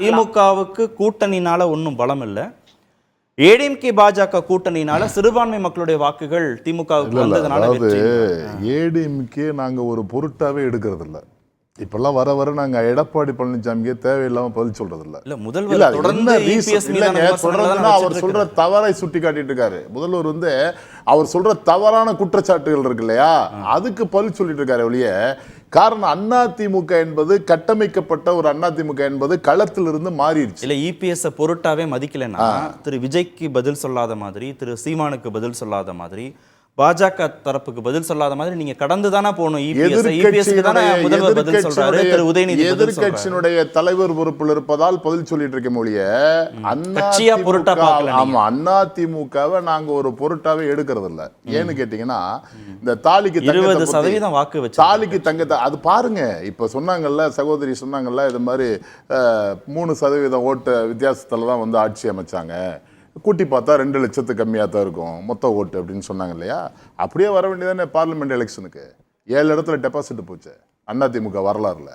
திமுகவுக்கு கூட்டணினால ஒன்றும் பலம் இல்லை. ஏடிஎம்கே பாஜக கூட்டணினால சிறுபான்மை மக்களுடைய வாக்குகள் திமுகவுக்கு வந்ததுனால ஏடிஎம்கே நாங்க ஒரு பொருட்டாவே எடுக்கிறது இல்ல. இப்பெல்லாம் வர வர நாங்க எடப்பாடி பழனிசாமிக்கு தேவையில்லாம பதில் சொல்றது இல்ல. முதல்வர் அவர் சொல்ற தவறை சுட்டி காட்டிட்டு இருக்காரு. முதல்வர் அவர் சொல்ற தவறான குற்றச்சாட்டுகள் இருக்கு இல்லையா, அதுக்கு பதில் சொல்லிட்டு இருக்காரு ஒழிய, காரணம் அதிமுக என்பது கட்டமைக்கப்பட்ட ஒரு அதிமுக என்பது களத்திலிருந்து மாறிடுச்சு. இல்ல இபிஎஸ் பொருட்டாவே மதிக்கலன்னா திரு விஜய்க்கு பதில் சொல்லாத மாதிரி, திரு சீமானுக்கு பதில் சொல்லாத மாதிரி, பாஜக தரப்புக்கு பதில் சொல்லாத மாதிரி நீங்க கடந்து தானே போகணும். எதிர்கட்சியினுடைய தலைவர் பொறுப்பில் இருப்பதால் பதில் சொல்லிட்டு இருக்க மொழிய அதிமுகவை நாங்க ஒரு பொருட்டாவே எடுக்கிறது இல்ல. ஏன்னு கேட்டீங்கன்னா, இந்த தாலிக்கு 20% வாக்கு வச்சு தாலிக்கு தங்கத்தை அது பாருங்க. இப்ப சொன்னாங்கல்ல, சகோதரி சொன்னாங்கல்ல, இது மாதிரி 3% ஓட்டு வித்தியாசத்துல தான் ஆட்சி அமைச்சாங்க, கூட்டி பார்த்தா 2 லட்சத்துக்கு கம்மியாக தான் இருக்கும் மொத்த ஓட்டு அப்படின்னு சொன்னாங்க இல்லையா. அப்படியே வர வேண்டியதானே பார்லிமெண்ட் எலெக்ஷனுக்கு. 7 இடத்துல டெபாசிட் போச்சு அதிமுக வரலாறுல.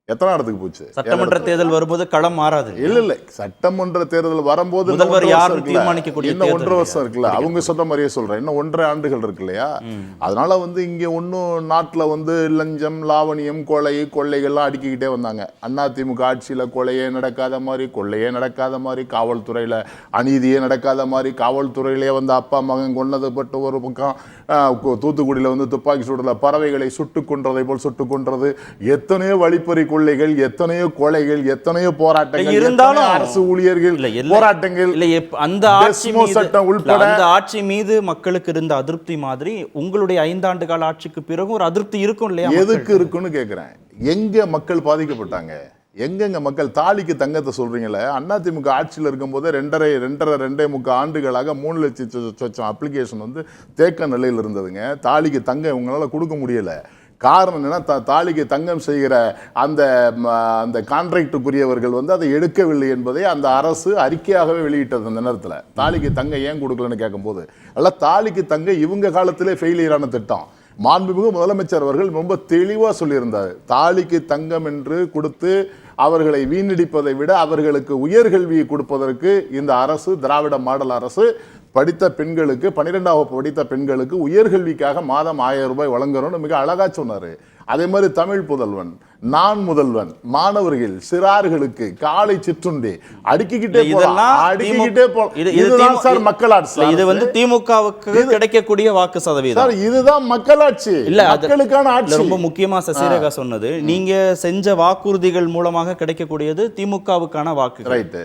எத்தனை இடத்துக்கு போச்சு? சட்டமன்ற தேர்தல் வரும்போது களம் மாறாது. இல்ல சட்டமன்ற தேர்தல் வரும்போது இன்னும் 1.5 வருஷம் இருக்குல்ல. அவங்க சொன்ன மாதிரியே சொல்றேன், இன்னும் 1.5 ஆண்டுகள் இருக்கு இல்லையா. அதனால இங்க ஒன்னும் நாட்டுல லஞ்சம், லாவணியம், கொள்ளைகள்லாம் அடுக்கிக்கிட்டே வந்தாங்க. அதிமுக ஆட்சியில கொலையே நடக்காத மாதிரி, கொள்ளையே நடக்காத மாதிரி, காவல்துறையில அநீதியே நடக்காத மாதிரி, காவல்துறையிலே அப்பா மகன் கொண்டது பட்டு ஒரு பக்கம், தூத்துக்குடியில துப்பாக்கி சூடுல பறவைகளை சுட்டுக் கொன்றதை போல் சுட்டுக் கொன்றது, எத்தனையோ வழிப்பறி கொள்ளைகள், எத்தனையோ கொலைகள், எத்தனையோ போராட்டங்கள், இருந்தாலும் அரசு ஊழியர்கள் போராட்டங்கள், அந்த ஆட்சி மீது மக்களுக்கு இருந்த அதிருப்தி மாதிரி உங்களுடைய 5 ஆண்டு கால ஆட்சிக்கு பிறகு ஒரு அதிருப்தி இருக்கும் இல்லையா? எதுக்கு இருக்குன்னு கேக்குறேன். எங்க மக்கள் பாதிக்கப்பட்டாங்க? எங்கெங்க மக்கள் தாலிக்கு தங்கத்தை சொல்றீங்களே, அதிமுக ஆட்சியில் இருக்கும் போது 2.5 ஆண்டுகளாக 3 லட்சம் அப்ளிகேஷன் தேக்க நிலையில் இருந்ததுங்க. தாலிக்கு தங்க உங்களால கொடுக்க முடியல. காரணம் என்னன்னா, தாலிக்கு தங்கம் செய்கிற அந்த கான்ட்ராக்டுக்குரியவர்கள் அதை எடுக்கவில்லை என்பதை அந்த அரசு அறிக்கையாகவே வெளியிட்டது. அந்த நேரத்தில் தாலிக்கு தங்க ஏன் கொடுக்கலன்னு கேட்கும்போது, அல்ல தாலிக்கு தங்க இவங்க காலத்திலே ஃபெயிலியரான திட்டம். மாண்புமிகு முதலமைச்சர் அவர்கள் ரொம்ப தெளிவாக சொல்லியிருந்தார், தாலிக்கு தங்கம் என்று கொடுத்து அவர்களை வீணடிப்பதை விட அவர்களுக்கு உயர்கல்வியை கொடுப்பதற்கு இந்த அரசு, திராவிட மாடல் அரசு, படித்த பெண்களுக்கு 12ஆம் வகுப்பு படித்த பெண்களுக்கு உயர்கல்விக்காக மாதம் 1000 ரூபாய் வழங்குறோம்னு மிக அழகா சொன்னாரு. அதே மாதிரி தமிழ் புதல்வன், நான் முதல்வன், மாணவர்கள் சிறார்களுக்கு காலை சிற்றுண்டி அடுக்கிக்கிட்டே இதுதான் சார் மக்களாட்சி. இது திமுகவுக்கு கிடைக்கக்கூடிய வாக்கு சதவீதம். இதுதான் மக்களாட்சி, மக்களுக்கான ஆட்சி. ரொம்ப முக்கியமா சசிரேகா சொன்னது, நீங்க செஞ்ச வாக்குறுதிகள் மூலமாக கிடைக்கக்கூடியது திமுகவுக்கான வாக்கு. ரைட்டு.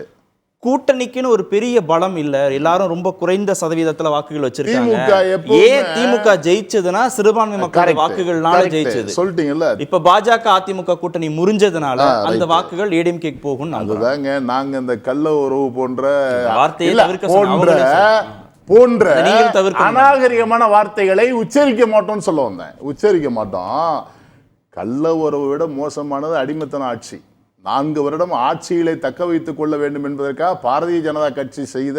கூட்டணிக்குன்னு ஒரு பெரிய பலம் இல்ல, எல்லாரும் ரொம்ப குறைந்த சதவீதத்துல வாக்குகள் வச்சிருக்காங்க. ஏன் திமுக ஜெயிச்சதுன்னா சிறுபான்மை மக்கள் வாக்குகள்னால ஜெயிச்சது சொல்லிட்டீங்கல்ல. இப்ப பாஜக அதிமுக கூட்டணி முறிஞ்சதுனால அந்த வாக்குகள் ஏடிஎம்கேக்கு போகும். அதுதாங்க நாங்க இந்த கள்ள உறவு போன்ற வார்த்தையை போன்ற அநாகரிகமான வார்த்தைகளை உச்சரிக்க மாட்டோம்னு சொல்ல வந்தேன். உச்சரிக்க மாட்டோம். கள்ள உறவை விட மோசமானது அடிமைத்தன ஆட்சி. 4 வருடம் ஆட்சிகளை தக்க வைத்துக் கொள்ள வேண்டும் என்பதற்காக பாரதிய ஜனதா கட்சி செய்த,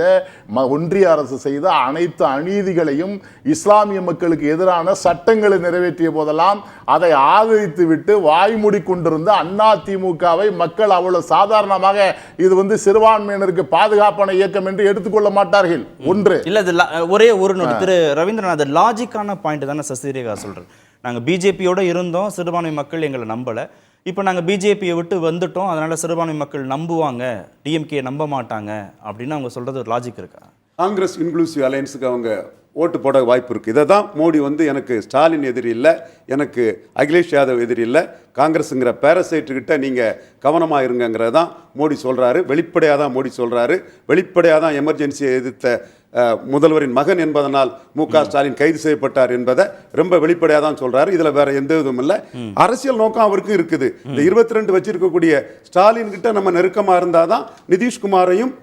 ஒன்றிய அரசு செய்த அனைத்து அநீதிகளையும், இஸ்லாமிய மக்களுக்கு எதிரான சட்டங்களை நிறைவேற்றிய போதெல்லாம் அதை ஆதரித்து விட்டு வாய்மூடி கொண்டிருந்த அதிமுகவை மக்கள் அவ்வளவு சாதாரணமாக இது சிறுபான்மையினருக்கு பாதுகாப்பான இயக்கம் என்று எடுத்துக்கொள்ள மாட்டார்கள். ஒன்று இல்ல, ஒரே ஒரு நோட் திரு ரவீந்திரன், அது லாஜிக்கான பாயிண்ட் தானே சசிரேகா சொல்றேன். நாங்க பிஜேபியோட இருந்தோம், சிறுபான்மை மக்கள் எங்களை நம்பல. இப்போ நாங்கள் பிஜேபியை விட்டு வந்துட்டோம், அதனால சிறுபான்மை மக்கள் நம்புவாங்க, டிஎம்கே நம்ப மாட்டாங்க அப்படின்னு அவங்க சொல்றது ஒரு லாஜிக் இருக்கா? காங்கிரஸ் இன்க்ளூசிவ் அலையன்ஸுக்கு அவங்க ஓட்டு போட வாய்ப்பு இருக்குது. இதை தான் மோடி எனக்கு ஸ்டாலின் எதிரி இல்லை, எனக்கு அகிலேஷ் யாதவ் எதிரி இல்லை, காங்கிரஸுங்கிற பேரசைட்டுக்கிட்ட நீங்கள் கவனமாக இருங்கிறது தான் மோடி சொல்கிறாரு. வெளிப்படையாக தான் மோடி சொல்கிறாரு. வெளிப்படையாக தான் எமர்ஜென்சியை எதிர்த்த முதல்வரின் மகன் என்பதனால் மு.க. ஸ்டாலின் கைது செய்யப்பட்டார் என்பதை ரொம்ப வெளிப்படையாக தான் சொல்கிறாரு. இதில் வேற எந்த இதுவும் இல்லை. அரசியல் நோக்கம் அவருக்கும் இருக்குது. இந்த 22 வச்சிருக்கக்கூடிய ஸ்டாலின் கிட்ட நம்ம நெருக்கமாக இருந்தால் தான் நிதிஷ்குமாரையும்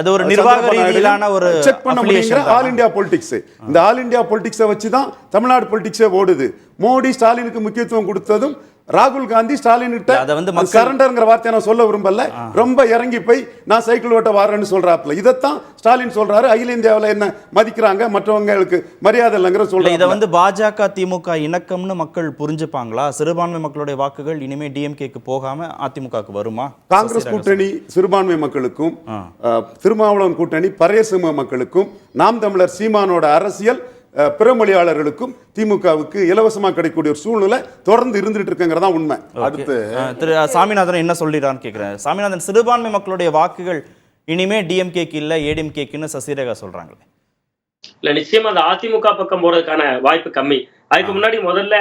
அது ஒரு நிர்வாக ரீதியிலான ஒரு செக் பண்ண முடியுங்கிற ஆல் இந்தியா பொலிட்டிக்ஸ். இந்த ஆல் இந்தியா பொலிட்டிக்ஸை வச்சு தான் தமிழ்நாடு பொலிட்டிக்ஸே ஓடுது. மோடி ஸ்டாலினுக்கு முக்கியத்துவம் கொடுத்ததும் ராகுல் காந்தி ஸ்டாலின் அதை வந்து மக்கள் சரண்டர்ங்கிற வார்த்தையை நான் சொல்ல விரும்பல, ரொம்ப இறங்கி போய் நான் சைக்கிள் ஓட்ட வரேன்னு சொல்றாப்ல. இதைத்தான் ஸ்டாலின் சொல்றாரு. அகில இந்தியாவில் என்ன மதிக்கிறாங்க, மற்றவங்களுக்கு மரியாதை இல்லைங்கிற சொல்றாங்க. இதை வந்து பாஜக திமுக இணக்கம்னு மக்கள் புரிஞ்சுப்பாங்களா? சிறுபான்மை மக்களுடைய வாக்குகள் இனிமே டிஎம்கேக்கு போகாம அதிமுகவுக்கு வருமா? காங்கிரஸ் கூட்டணி சிறுபான்மை மக்களுக்கும், திருமாவளவன் கூட்டணி பறைய சிறுபான்மை மக்களுக்கும், நாம் தமிழர் சீமானோட அரசியல் பிறமொழியாளர்களுக்கும் திமுகவுக்கு இலவசமா கிடைக்கக்கூடிய ஒரு சூழ்நிலை தொடர்ந்து இருந்துட்டு இருக்குங்கிறதா உண்மை. அடுத்து திரு சாமிநாதன் என்ன சொல்லிடுறான்னு கேட்கிறேன். சாமிநாதன், சிறுபான்மை மக்களுடைய வாக்குகள் இனிமே டிஎம்கேக்கு இல்ல ஏடிஎம்கேக்குன்னு சசிரேகா சொல்றாங்களே. இல்ல, நிச்சயமா அந்த அதிமுக பக்கம் போறதுக்கான வாய்ப்பு கம்மி. அதுக்கு முன்னாடி முதல்ல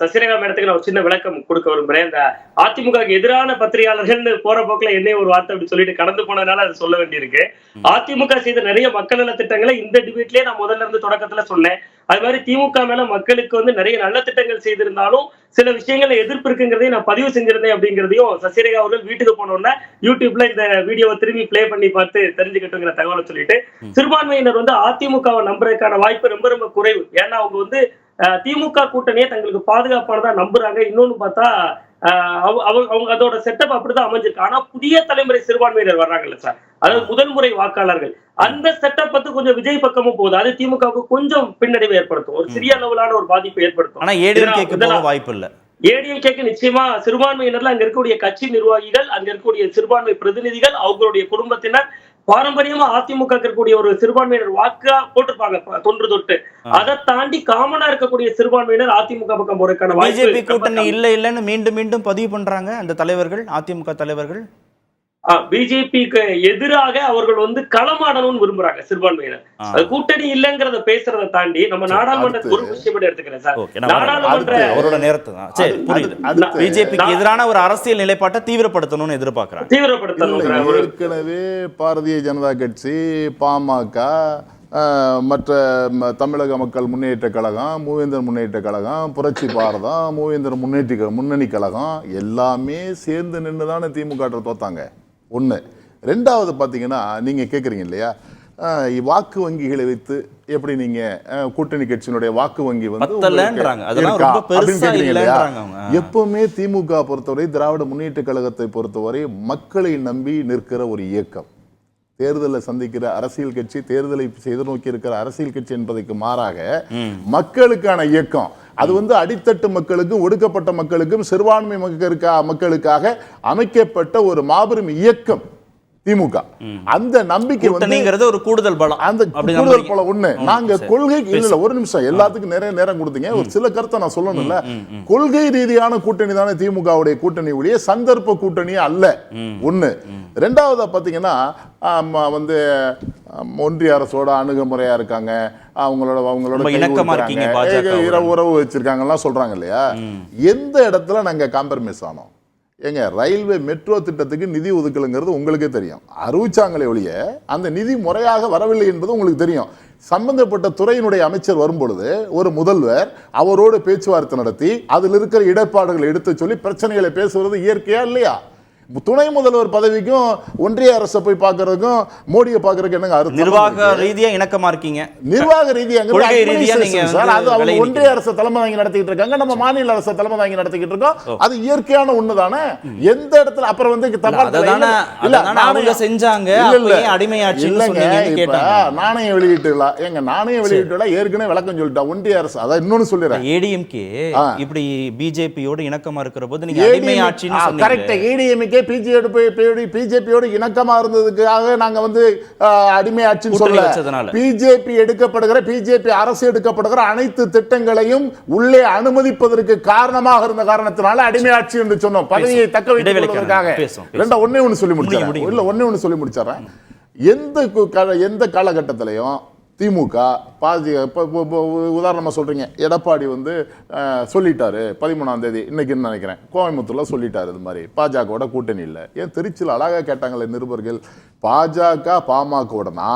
சசிரேகா மேடத்துக்கு நான் ஒரு சின்ன விளக்கம் கொடுக்க விரும்புறேன். இந்த அதிமுக எதிரான பத்திரிகையாளர்கள் போற போக்குல என்னைய ஒரு வார்த்தை அப்படி சொல்லிட்டு கடந்து போனதுனால அதை சொல்ல வேண்டியிருக்கு. அதிமுக செய்த நிறைய மக்கள் நல திட்டங்களை இந்த டிபேட்லயே நான் முதல்ல இருந்து தொடக்கத்துல சொன்னேன். அது மாதிரி திமுக மேல மக்களுக்கு வந்து நிறைய நல்ல திட்டங்கள் செய்திருந்தாலும் சில விஷயங்கள்ல எதிர்ப்பு இருக்குங்கிறதையும் நான் பதிவு செஞ்சிருந்தேன் அப்படிங்கிறதையும் சசிரேகா அவர்கள் வீட்டுக்கு போனோம்னா யூடியூப்ல இந்த வீடியோவை திரும்பி பிளே பண்ணி பார்த்து தெரிஞ்சுக்கிட்டுங்கிற தகவலை சொல்லிட்டு, சிறுபான்மையினர் வந்து அதிமுகவை நம்புறதுக்கான வாய்ப்பு ரொம்ப ரொம்ப குறைவு. ஏன்னா அவங்க வந்து திமுக கூட்டணியே தங்களுக்கு பாதுகாப்பானதா நம்புறாங்க. இன்னொன்னு பார்த்தா அவங்க அதோட செட்டப் அப்படிதான் அமைஞ்சிருக்கு. ஆனா புதிய தலைமுறை சிறுபான்மையினர் வர்றாங்கல்ல சார், அதாவது முதல் முறை வாக்காளர்கள், அந்த செட்டப் வந்து கொஞ்சம் விஜய் பக்கமும் போகுது. அது திமுகவுக்கு கொஞ்சம் பின்னடைவு ஏற்படுத்தும், ஒரு சிறிய அளவிலான ஒரு பாதிப்பை ஏற்படுத்தும். ஆனா ஏடிஎம்கேக்கு போக வாய்ப்பு இல்ல. ஏடிஎம்கேக்கு நிச்சயமா சிறுபான்மையினர்ல அங்க இருக்கக்கூடிய கட்சி நிர்வாகிகள், அங்க இருக்கக்கூடிய சிறுபான்மை பிரதிநிதிகள், அவங்களுடைய குடும்பத்தினர் பாரம்பரியமா அதிமுக இருக்கக்கூடிய ஒரு சிறுபான்மையினர் வாக்கா போட்டிருப்பாங்க தொன்று தொட்டு. அதை தாண்டி காமனா இருக்கக்கூடிய சிறுபான்மையினர் அதிமுக பக்கம் போறதுக்கான பிஜேபி கூட்டணி இல்லன்னு மீண்டும் மீண்டும் பதிவு பண்றாங்க அந்த தலைவர்கள், அதிமுக தலைவர்கள். பிஜேபிக்கு எதிராக அவர்கள் வந்து களமாடணும்னு விரும்புறாங்க சிறுபான்மையினர். அது கூட்டணி இல்லங்கிறத பேசுறதை தாண்டி நம்ம நாடாளுமன்ற ஒரு விஷயம் எடுத்துக்கிறேன் சார். நாடாளுமன்ற அவரோட நேரத்தை தான் சரி புரியுது. பிஜேபிக்கு எதிரான ஒரு அரசியல் நிலைப்பாட்டை தீவிரப்படுத்தணும்னு எதிர்பார்க்கிறாங்க. தீவிரப்படுத்தணும். ஏற்கனவே பாரதிய ஜனதா கட்சி, பாமக, மற்ற தமிழக மக்கள் முன்னேற்ற கழகம், மூவேந்தர் முன்னேற்ற கழகம், புரட்சி பாரதம், மூவேந்தர் முன்னணி கழகம் எல்லாமே சேர்ந்து நின்று தானே திமுக தோத்தாங்க. ஒன்று. ரெண்டாவது பார்த்தீங்கன்னா நீங்கள் கேட்குறீங்க இல்லையா, வாக்கு வங்கிகளை வைத்து எப்படி நீங்க கூட்டணி கட்சியினுடைய வாக்கு வங்கி வந்து எப்பவுமே திமுக பொறுத்தவரை, திராவிட முன்னேற்ற கழகத்தை பொறுத்தவரை மக்களை நம்பி நிற்கிற ஒரு இயக்கம். தேர்தலை சந்திக்கிற அரசியல் கட்சி, தேர்தலை எதிர்நோக்கி இருக்கிற அரசியல் கட்சி என்பதற்கு மாறாக மக்களுக்கான இயக்கம். அது வந்து அடித்தட்டு மக்களுக்கும் ஒடுக்கப்பட்ட மக்களுக்கும் சிறுபான்மை மக்களுக்காக அமைக்கப்பட்ட ஒரு மாபெரும் இயக்கம் திமுக. அந்த நம்பிக்கை வந்து ஒரு கூடுதல் பலம். அந்த கூடுதல் பலம் ஒண்ணு. நாங்க கொள்கை இல்ல, ஒரு நிமிஷம், எல்லாத்துக்கும் நிறைய நேரம் கொடுத்தீங்க. ஒரு சில கருத்தை நான் சொல்லணும்ல. கொள்கை ரீதியான கூட்டணி தானே திமுகவுடைய கூட்டணி ஒழிய சந்தர்ப்ப கூட்டணி அல்ல. ஒண்ணு. ரெண்டாவதா பாத்தீங்கன்னா வந்து ஒன்றிய அரசோட அணுகுமுறையா இருக்காங்க, அவங்களோட உறவு வச்சிருக்காங்க சொல்றாங்க இல்லையா. எந்த இடத்துல நாங்க காம்ப்ரமைஸ் ஆனோம்? ஏங்க, ரயில்வே மெட்ரோ திட்டத்துக்கு நிதி ஒதுக்கலுங்கிறது உங்களுக்கே தெரியும். அறிவிச்சாங்களே ஒழிய அந்த நிதி முறையாக வரவில்லை என்பது உங்களுக்கு தெரியும். சம்பந்தப்பட்ட துறையினுடைய அமைச்சர் வரும்பொழுது ஒரு முதல்வர் அவரோடு பேச்சுவார்த்தை நடத்தி அதில் இருக்கிற இடர்பாடுகளை எடுத்து சொல்லி பிரச்சனைகளை பேசுவது இயற்கையா இல்லையா? துணை முதல்வர் பதவிக்கும் ஒன்றிய அரசை போய் பார்க்கறதுக்கும் மோடியை பார்க்கறதுக்கு என்னங்க அர்த்தம்? நிர்வாக ரீதியா இணக்கமா இருக்கீங்க. நிர்வாக ரீதியா அது அவங்க ஒன்றிய அரசு தலைமை தாங்கி நடத்திட்டு இருக்காங்க, நம்ம மாநில அரசு தலைமை தாங்கி நடத்திக்கிட்டு இருக்கோம். அது இயற்கையான ஒண்ணுதானே. எந்த இடத்துல அப்புறம் வந்து செஞ்சாங்க அடிமையாட்சி நாணயம் வெளியிட்டுல ஏங்க, நாணயம் வெளியிட்டுல ஏற்கனவே விளக்கம் சொல்லிட்டா ஒன்றிய அரசு. அதான் இன்னொன்னு சொல்லிடுறேன், ஏடிஎம்கே இப்படி பிஜேபியோட இணக்கமா இருக்கிற போது நீங்க அடிமையாட்சின்னு சொன்னீங்க. கரெக்ட். ஏடிஎம்கே பிஜேபியோடு இணக்கமா இருந்ததுக்காக நாங்க வந்து அடிமை ஆட்சின்னு சொல்லல. பிஜேபி எடுக்கப்படுகிற, பிஜேபி அரசு எடுக்கப்படுகிற அனைத்து திட்டங்களையும் உள்ளே அனுமதிப்பதற்கு காரணமாக இருந்த காரணத்தினால அடிமை ஆட்சி என்று சொன்னோம். பதவியை தக்க வைப்பதற்காக. ஒன்னே ஒன்னு சொல்லி முடிச்சேன். இல்ல, ஒன்னே ஒன்னு சொல்லி முடிச்சிடறேன். எந்த காலகட்டத்திலையும் திமுக உதாரணமாக சொல்கிறீங்க, எடப்பாடி வந்து சொல்லிட்டாரு 13ஆம் தேதி இன்னைக்குன்னு நினைக்கிறேன், கோயம்புத்தூர்ல சொல்லிட்டாரு இது மாதிரி பாஜகவோட கூட்டணி இல்லை. ஏன் திருச்சியில் அழகாக கேட்டாங்களே நிருபர்கள், பாஜக பாமகவுடனா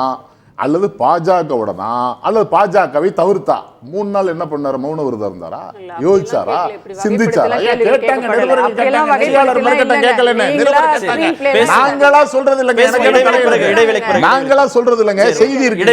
அல்லது பாஜகவுடனா அல்லது பாஜகவை தவிர்த்தா 3 நாள் என்ன பண்ணாரு? மௌன விரதம் இருந்தாரா? யோசிச்சாரா? சிந்திச்சாரா? கேட்டாங்க நிருபர்கள், நாங்களா சொல்றது இல்லைங்க, நாங்களா சொல்றது இல்லைங்க, செய்தி இருக்கு.